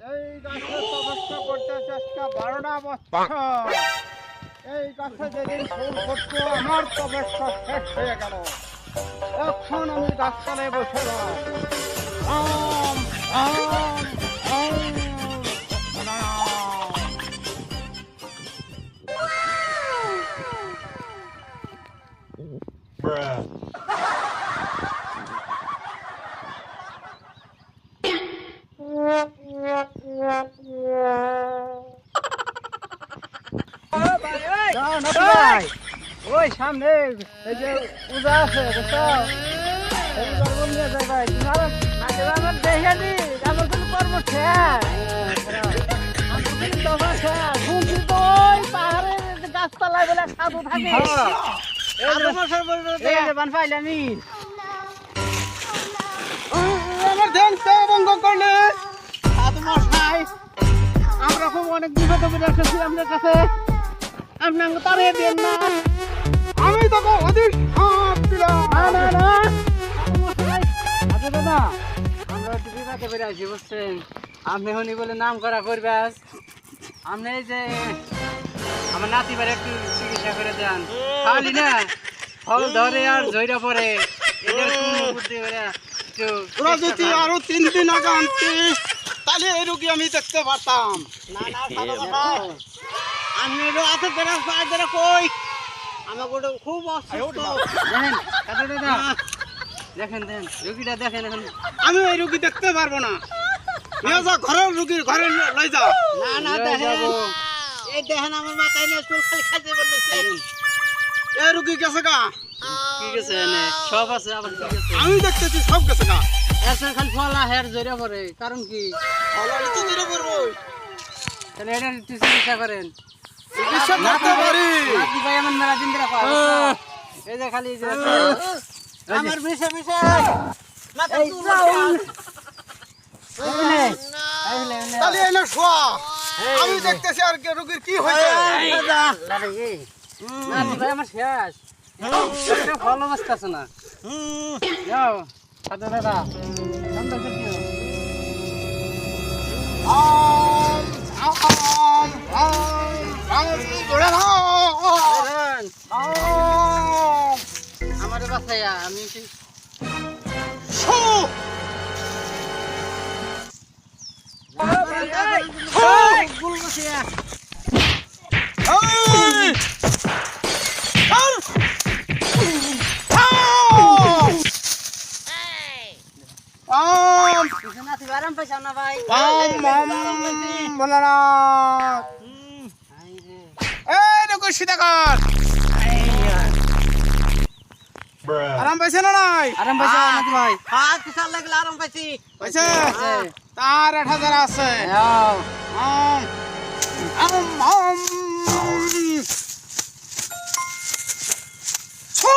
এই গাছে তপস্যা করতেছে আজকে 12টা বছর। এই গাছে যেদিন ফুল ফুটতো আমার তপস্যা শেষ হয়ে গেল। এখন আমি গাছতলায় বসে ওই সামনে এই যে পূজা আছে বুঝছো? আমার দেখে নি আমার কোনো কর্ম শেষ। শুনছি তো ওই পাহাড়ে গাছতলায় বলে সাধু থাকে। আমার ধ্যান ভঙ্গ করলে সাধু মশাই আমরা খুব অনেক বিপদে পড়ে এসেছি আপনার কাছে। আপনি আমাকে তাড়িয়ে দেন না। আমি তোকে অধিক সাপ দিলাম। না না না আচ্ছা দাদা আমরা একটু বিপদে পড়ে আছি বুঝছেন। আপনি হনি বলে নাম করা করবে আজ। আপনি এই যে আমার নাতিবার একটু চিকিৎসা করে দেন। খালি না ফল ধরে আর ঝইরা পড়ে এদের কোনো বুদ্ধি করে তোরা যদি আরো 3 দিন আগে আনতিস তাহলে এই রোগী আমি দেখতে পারতাম। না না সাধু মশাই আমি রাতে বেড়া পায় বেড়া কই আমাকে ওটা খুব অসুস্থ। দেখেন কাকা দাদা দেখেন দেন রোগীটা দেখেন। এখন আমি এই রোগী দেখতে পারবো না। নিয়ে যা ঘরের রোগীর ঘরে লই যাও। না না দেখেন এই দেখেন আমার মাথায় নিয়ে চুল খালি খাইতে বলছে। এই রোগী গেছে গা কি গেছে এনে সব আছে আবার কি গেছে আমি দেখতেছি সব গেছে গা। এসে খালি ফলা হেয়ার জড়িয়ে পড়ে কারণ কি ফলা তো জড়িয়ে পড়বো। তাহলে এটা চিকিৎসা করেন। চিকিৎসা করতে পারি নাতি ভাই আমার মেলা দিন ধরে পাওয়া এই যে খালি আমার বিষে বিষে মাথা চুল তাহলে এনে শোয়া আমি দেখতেছি আর রোগীর কি হয়েছে। নাতি ভাই আমার শেষ ভালো বাঁচতেছে না। যাও সাধু দাদা আমার বাসায়া আমি আরাম পাইছ না ভাই আরাম পাইছে না নাই? আরাম পাইছে নাকি ভাই? হ্যাঁ কিসার লাগলে আরাম পাইছি। পাইছে? তার 8000 আছে। ছু